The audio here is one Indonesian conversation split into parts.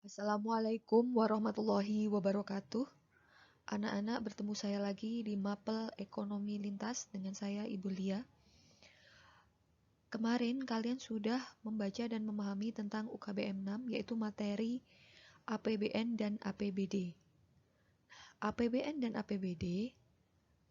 Assalamualaikum warahmatullahi wabarakatuh. Anak-anak, bertemu saya lagi di Mapel Ekonomi Lintas dengan saya Ibu Lia. Kemarin kalian sudah membaca dan memahami tentang UKBM 6, yaitu materi APBN dan APBD. APBN dan APBD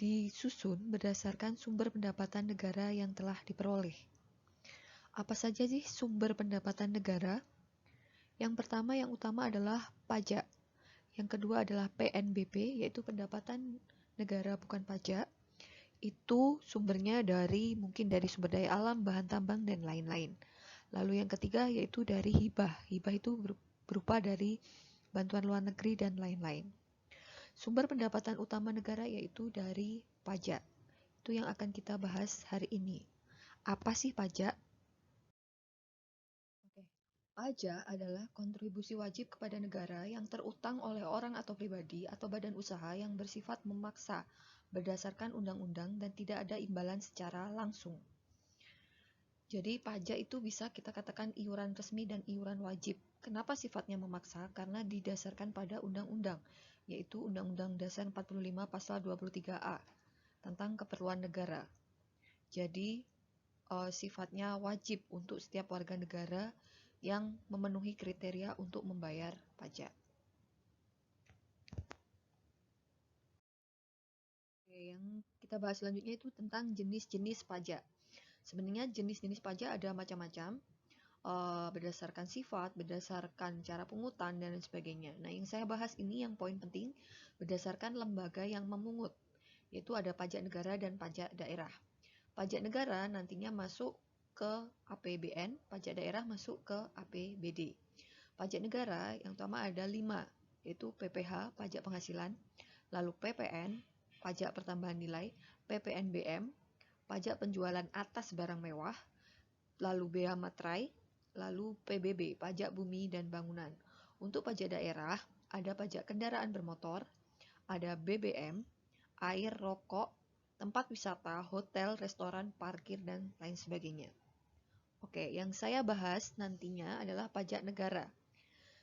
disusun berdasarkan sumber pendapatan negara yang telah diperoleh. Apa saja sih sumber pendapatan negara? Yang pertama yang utama adalah pajak. Yang kedua adalah PNBP, yaitu pendapatan negara bukan pajak. Itu sumbernya mungkin dari sumber daya alam, bahan tambang, dan lain-lain. Lalu yang ketiga yaitu dari hibah. Hibah itu berupa dari bantuan luar negeri dan lain-lain. Sumber pendapatan utama negara yaitu dari pajak. Itu yang akan kita bahas hari ini. Apa sih pajak? Oke. Pajak adalah kontribusi wajib kepada negara yang terutang oleh orang atau pribadi atau badan usaha yang bersifat memaksa berdasarkan undang-undang dan tidak ada imbalan secara langsung. Jadi pajak itu bisa kita katakan iuran resmi dan iuran wajib. Kenapa sifatnya memaksa? Karena didasarkan pada undang-undang, yaitu Undang-Undang Dasar 45 Pasal 23A tentang keperluan negara. Jadi sifatnya wajib untuk setiap warga negara yang memenuhi kriteria untuk membayar pajak. Oke, yang kita bahas selanjutnya itu tentang jenis-jenis pajak. Sebenarnya jenis-jenis pajak ada macam-macam, berdasarkan sifat, berdasarkan cara pungutan, dan lain sebagainya. Nah, yang saya bahas ini yang poin penting, berdasarkan lembaga yang memungut, yaitu ada pajak negara dan pajak daerah. Pajak negara nantinya masuk ke APBN, pajak daerah masuk ke APBD. Pajak negara yang utama ada 5, yaitu PPH, pajak penghasilan, lalu PPN, pajak pertambahan nilai, PPNBM, pajak penjualan atas barang mewah, lalu bea materai, lalu PBB, pajak bumi dan bangunan. Untuk pajak daerah, ada pajak kendaraan bermotor, ada BBM, air, rokok, tempat wisata, hotel, restoran, parkir, dan lain sebagainya. Oke, yang saya bahas nantinya adalah pajak negara.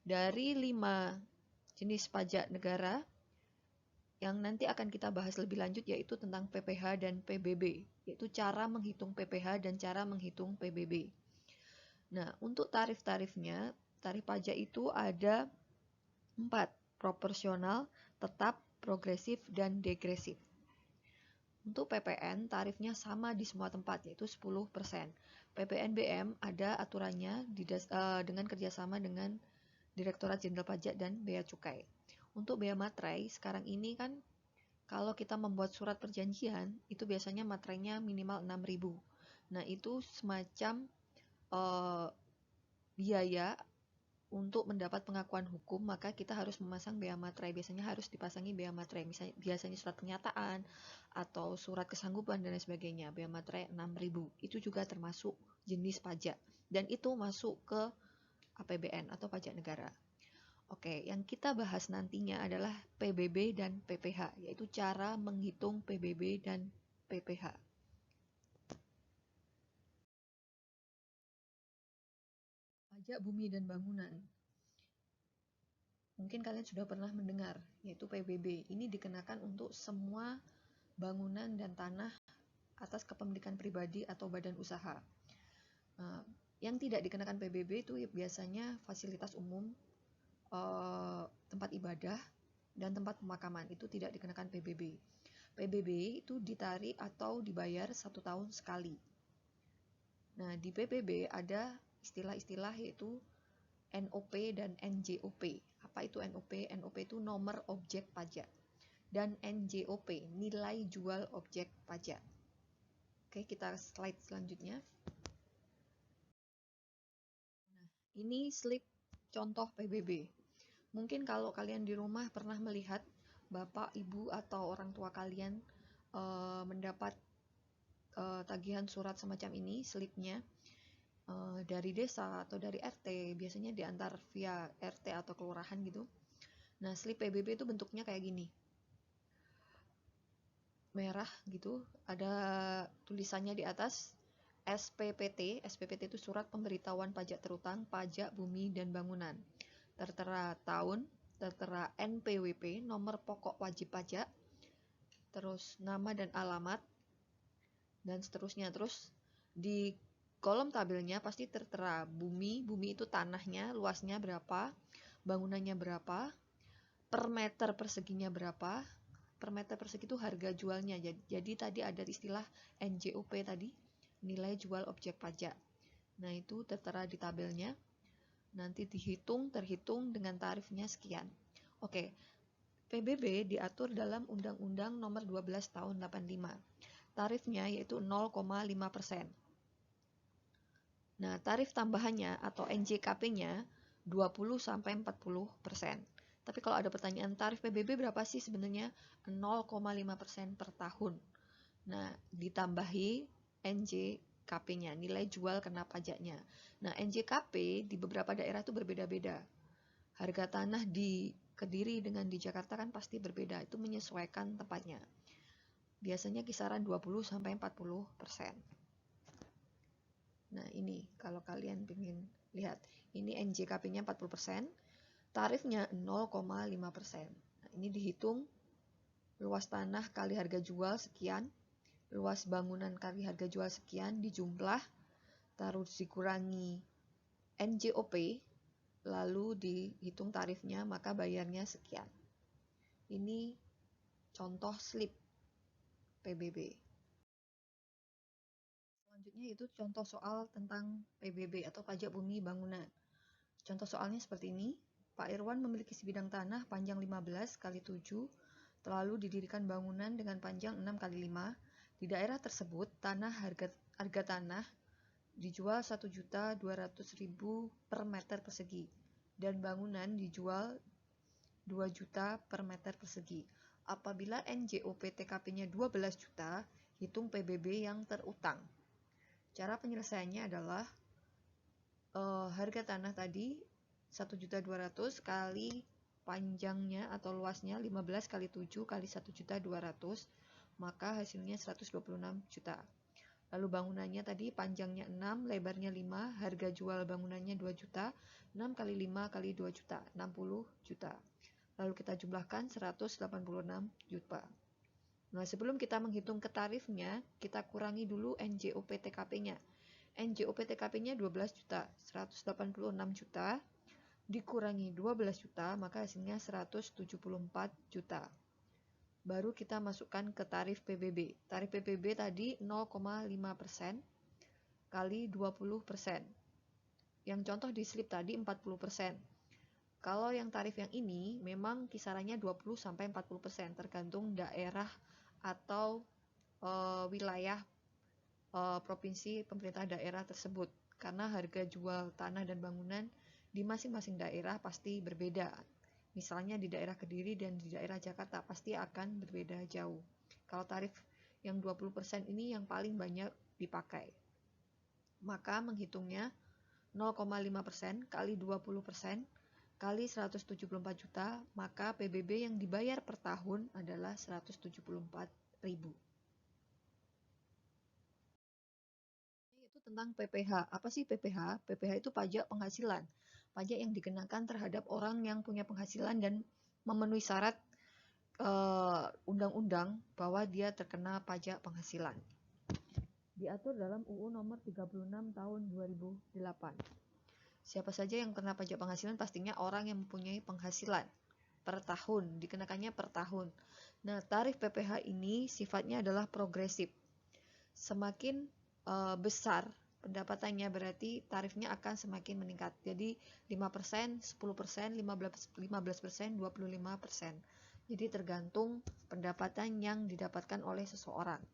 Dari 5 jenis pajak negara, yang nanti akan kita bahas lebih lanjut yaitu tentang PPH dan PBB, yaitu cara menghitung PPH dan cara menghitung PBB. Nah, untuk tarif-tarifnya, tarif pajak itu ada 4, proporsional, tetap, progresif, dan degresif. Untuk PPN, tarifnya sama di semua tempat, yaitu 10%. PPNBM ada aturannya dengan kerjasama dengan Direktorat Jenderal Pajak dan Bea Cukai. Untuk bea materai, sekarang ini kan kalau kita membuat surat perjanjian, itu biasanya materainya minimal 6.000. Nah, itu semacam biaya untuk mendapat pengakuan hukum, maka kita harus memasang bea materai. Biasanya harus dipasangi bea materai, misalnya biasanya surat pernyataan atau surat kesanggupan dan lain sebagainya. Bea materai 6.000. Itu juga termasuk jenis pajak dan itu masuk ke APBN atau pajak negara. Oke, yang kita bahas nantinya adalah PBB dan PPH, yaitu cara menghitung PBB dan PPH. Pajak bumi dan bangunan. Mungkin kalian sudah pernah mendengar, yaitu PBB. Ini dikenakan untuk semua bangunan dan tanah atas kepemilikan pribadi atau badan usaha. Yang tidak dikenakan PBB itu biasanya fasilitas umum, tempat ibadah, dan tempat pemakaman. Itu tidak dikenakan PBB. PBB itu ditarik atau dibayar 1 tahun sekali. Nah, di PBB ada istilah-istilah yaitu NOP dan NJOP. Apa itu NOP? NOP itu nomor objek pajak. Dan NJOP, nilai jual objek pajak. Oke, kita slide selanjutnya. Nah, ini slip contoh PBB. Mungkin kalau kalian di rumah pernah melihat bapak, ibu, atau orang tua kalian mendapat tagihan surat semacam ini, slipnya, dari desa atau dari RT, biasanya diantar via RT atau kelurahan gitu. Nah, slip PBB itu bentuknya kayak gini. Merah gitu, ada tulisannya di atas SPPT. SPPT itu surat pemberitahuan pajak terutang, pajak bumi dan bangunan. tertera tahun, tertera NPWP, nomor pokok wajib pajak, terus nama dan alamat, dan seterusnya. Terus di kolom tabelnya pasti tertera bumi itu tanahnya, luasnya berapa, bangunannya berapa, per meter perseginya berapa. Per meter persegi itu harga jualnya. Jadi tadi ada istilah NJOP tadi, nilai jual objek pajak. Nah, itu tertera di tabelnya. Nanti terhitung dengan tarifnya sekian. Oke, PBB diatur dalam Undang-Undang Nomor 12 Tahun 85. Tarifnya yaitu 0,5%. Nah, tarif tambahannya atau NJKP-nya 20-40%. Tapi kalau ada pertanyaan tarif PBB berapa sih sebenarnya? 0,5% per tahun. Nah, ditambahi NJKP-nya, nilai jual kena pajaknya. Nah, NJKP di beberapa daerah itu berbeda-beda. Harga tanah di Kediri dengan di Jakarta kan pasti berbeda, itu menyesuaikan tempatnya. Biasanya kisaran 20-40%. Nah, ini kalau kalian ingin lihat, ini NJKP-nya 40%, tarifnya 0,5%. Nah, ini dihitung luas tanah kali harga jual sekian, luas bangunan kali harga jual sekian, dijumlah, terus dikurangi NJOP, lalu dihitung tarifnya, maka bayarnya sekian. Ini contoh slip PBB. Selanjutnya itu contoh soal tentang PBB atau pajak bumi bangunan. Contoh soalnya seperti ini. Pak Irwan memiliki sebidang tanah panjang 15 kali 7, lalu didirikan bangunan dengan panjang 6 kali 5. Di daerah tersebut, harga tanah dijual 1.200.000 per meter persegi dan bangunan dijual 2 juta per meter persegi. Apabila NJOP TKP-nya 12 juta, hitung PBB yang terutang. Cara penyelesaiannya adalah harga tanah tadi 1.200.000 kali panjangnya atau luasnya 15 kali 7 kali 1.200.000, maka hasilnya 126 juta. Lalu bangunannya tadi panjangnya 6, lebarnya 5, harga jual bangunannya 2 juta, 6 kali 5 kali 2 juta, 60 juta. Lalu kita jumlahkan 186 juta. Nah, sebelum kita menghitung ke tarifnya, kita kurangi dulu NJOP TKP-nya. NJOP TKP-nya 12 juta, 186 juta, dikurangi 12 juta, maka hasilnya 174 juta. Baru kita masukkan ke tarif PBB. Tarif PBB tadi 0,5% kali 20%. Yang contoh di slip tadi 40%. Kalau yang tarif yang ini memang kisarannya 20-40%, tergantung daerah atau wilayah provinsi pemerintah daerah tersebut, karena harga jual tanah dan bangunan di masing-masing daerah pasti berbeda. Misalnya di daerah Kediri dan di daerah Jakarta pasti akan berbeda jauh. Kalau tarif yang 20% ini yang paling banyak dipakai. Maka menghitungnya 0,5% kali 20% kali 174 juta, maka PBB yang dibayar per tahun adalah 174.000. Tentang PPH. Apa sih PPH? PPH itu pajak penghasilan. Pajak yang dikenakan terhadap orang yang punya penghasilan dan memenuhi syarat undang-undang bahwa dia terkena pajak penghasilan. Diatur dalam UU Nomor 36 Tahun 2008. Siapa saja yang kena pajak penghasilan pastinya orang yang mempunyai penghasilan per tahun, dikenakannya per tahun. Nah, tarif PPH ini sifatnya adalah progresif. Semakin besar pendapatannya berarti tarifnya akan semakin meningkat. Jadi 5%, 10%, 15%, 25%. Jadi tergantung pendapatan yang didapatkan oleh seseorang.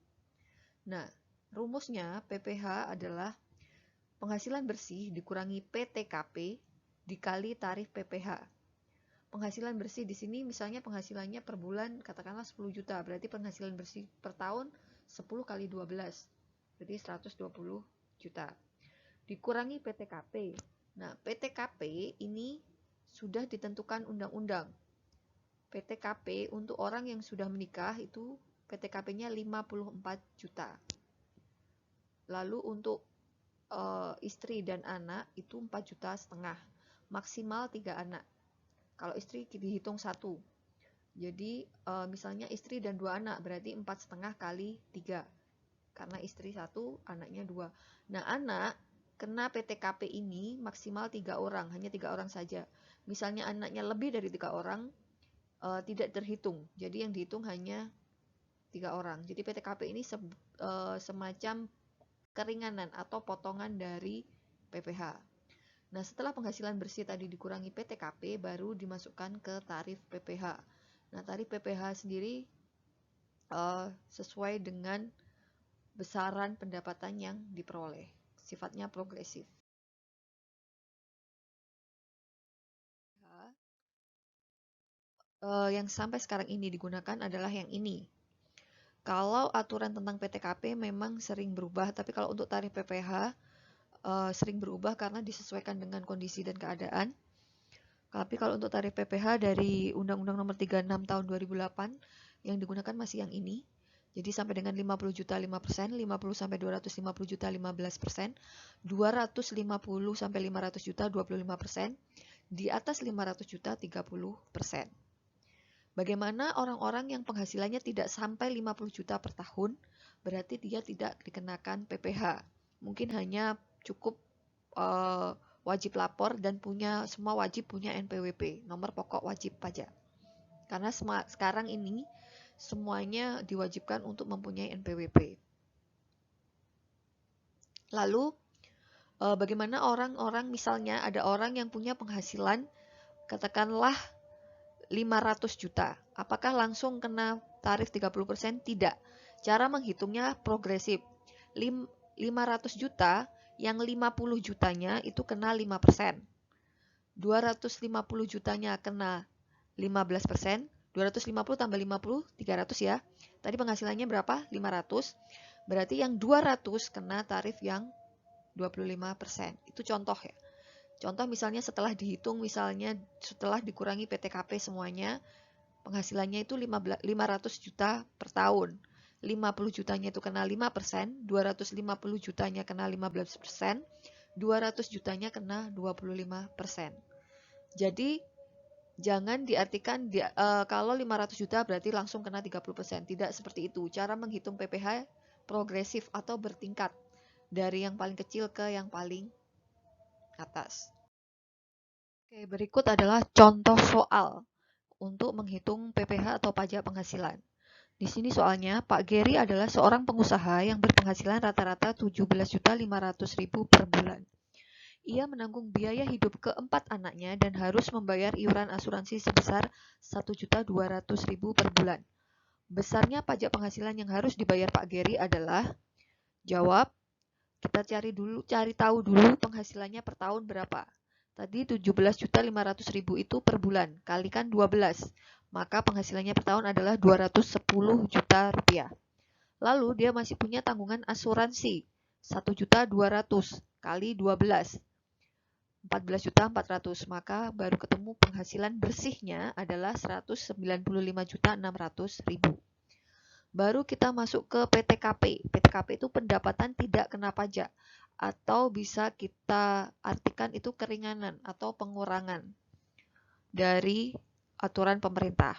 Nah, rumusnya PPH adalah penghasilan bersih dikurangi PTKP dikali tarif PPH. Penghasilan bersih di sini misalnya penghasilannya per bulan katakanlah 10 juta, berarti penghasilan bersih per tahun 10 kali 12. Berarti 120 juta. Dikurangi PTKP. Nah, PTKP ini sudah ditentukan undang-undang. PTKP untuk orang yang sudah menikah itu PTKP-nya 54 juta. Lalu untuk istri dan anak itu 4,5 juta. Maksimal 3 anak. Kalau istri dihitung 1. Jadi misalnya istri dan 2 anak, berarti 4,5 kali 3. Karena istri 1, anaknya 2. Nah, anak kena PTKP ini maksimal 3 orang, hanya 3 orang saja. Misalnya anaknya lebih dari 3 orang, tidak terhitung. Jadi yang dihitung hanya 3 orang. Jadi PTKP ini semacam keringanan atau potongan dari PPh. Nah, setelah penghasilan bersih tadi dikurangi PTKP, baru dimasukkan ke tarif PPh. Nah, tarif PPh sendiri sesuai dengan besaran pendapatan yang diperoleh. Sifatnya progresif. Yang sampai sekarang ini digunakan adalah yang ini. Kalau aturan tentang PTKP memang sering berubah, tapi kalau untuk tarif PPh sering berubah karena disesuaikan dengan kondisi dan keadaan. Tapi kalau untuk tarif PPh dari Undang-Undang Nomor 36 Tahun 2008 yang digunakan masih yang ini. Jadi sampai dengan 50 juta 5%, 50 sampai 250 juta 15%, 250 sampai 500 juta 25%, di atas 500 juta 30%. Bagaimana orang-orang yang penghasilannya tidak sampai 50 juta per tahun, berarti dia tidak dikenakan PPh. Mungkin hanya cukup wajib lapor dan semua wajib punya NPWP, nomor pokok wajib pajak. Karena sekarang ini semuanya diwajibkan untuk mempunyai NPWP. Lalu bagaimana orang-orang, misalnya ada orang yang punya penghasilan katakanlah 500 juta. Apakah langsung kena tarif 30%? Tidak. Cara menghitungnya progresif. 500 juta, yang 50 jutanya itu kena 5%. 250 jutanya kena 15%. 250 tambah 50, 300 ya. Tadi penghasilannya berapa? 500. Berarti yang 200 kena tarif yang 25%. Itu contoh ya. Contoh misalnya setelah dihitung, misalnya setelah dikurangi PTKP semuanya, penghasilannya itu 500 juta per tahun. 50 jutanya itu kena 5%, 250 jutanya kena 15%, 200 jutanya kena 25%. Jadi jangan diartikan kalau 500 juta berarti langsung kena 30%. Tidak seperti itu. Cara menghitung PPh progresif atau bertingkat dari yang paling kecil ke yang paling atas. Oke, berikut adalah contoh soal untuk menghitung PPh atau pajak penghasilan. Di sini soalnya, Pak Geri adalah seorang pengusaha yang berpenghasilan rata-rata 17.500.000 per bulan. Ia menanggung biaya hidup keempat anaknya dan harus membayar iuran asuransi sebesar 1.200.000 per bulan. Besarnya pajak penghasilan yang harus dibayar Pak Geri adalah, jawab, kita cari tahu dulu penghasilannya per tahun berapa. Tadi 17.500.000 itu per bulan, kalikan 12. Maka penghasilannya per tahun adalah 210 juta rupiah. Lalu dia masih punya tanggungan asuransi 1.200.000 kali 12. 14.400.000, maka baru ketemu penghasilan bersihnya adalah 195.600.000. Baru kita masuk ke PTKP. PTKP itu pendapatan tidak kena pajak, atau bisa kita artikan itu keringanan atau pengurangan dari aturan pemerintah.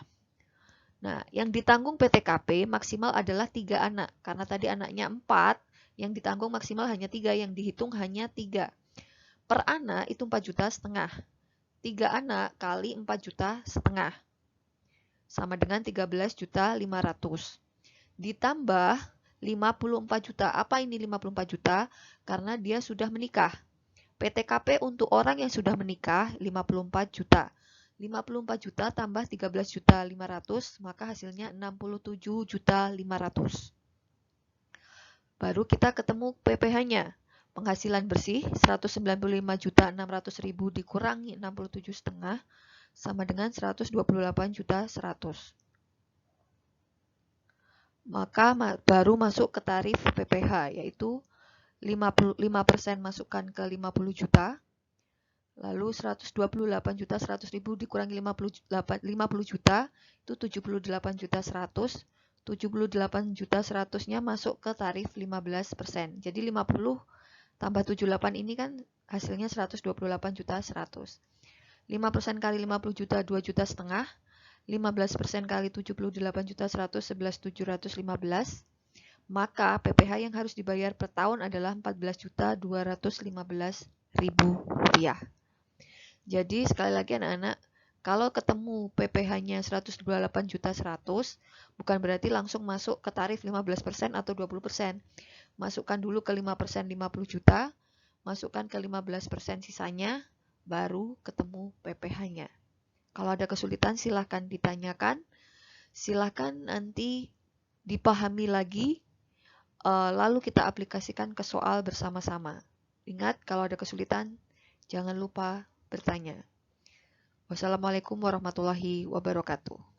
Nah, yang ditanggung PTKP maksimal adalah 3 anak. Karena tadi anaknya 4, yang ditanggung maksimal hanya 3, yang dihitung hanya 3. Per anak itu 4,5 juta. 3 anak kali 4,5 juta. Sama dengan 13.500.000. Ditambah 54 juta. Apa ini 54 juta? Karena dia sudah menikah. PTKP untuk orang yang sudah menikah 54 juta. 54 juta tambah 13.500.000, maka hasilnya 67.500.000. Baru kita ketemu PPh-nya. Penghasilan bersih 195.600.000 dikurangi 67,5 sama dengan 128.100.000. Maka baru masuk ke tarif PPh, yaitu 5% masukkan ke 50 juta, lalu 128.100.000 dikurangi 50 juta, itu 78.100.000. 78.100.000-nya masuk ke tarif 15%. Jadi 50 tambah 78 ini kan hasilnya 128.100.000. 5% kali 50 juta 2 juta setengah, 15% kali 78 juta 111 715, maka PPh yang harus dibayar per tahun adalah 14 juta 215 ribu rupiah. Jadi sekali lagi anak-anak, kalau ketemu PPh-nya 128 juta 100, bukan berarti langsung masuk ke tarif 15% atau 20%. Masukkan dulu ke 5% 50 juta, masukkan ke 15% sisanya, baru ketemu PPh-nya. Kalau ada kesulitan silahkan ditanyakan, silahkan nanti dipahami lagi, lalu kita aplikasikan ke soal bersama-sama. Ingat, kalau ada kesulitan, jangan lupa bertanya. Wassalamualaikum warahmatullahi wabarakatuh.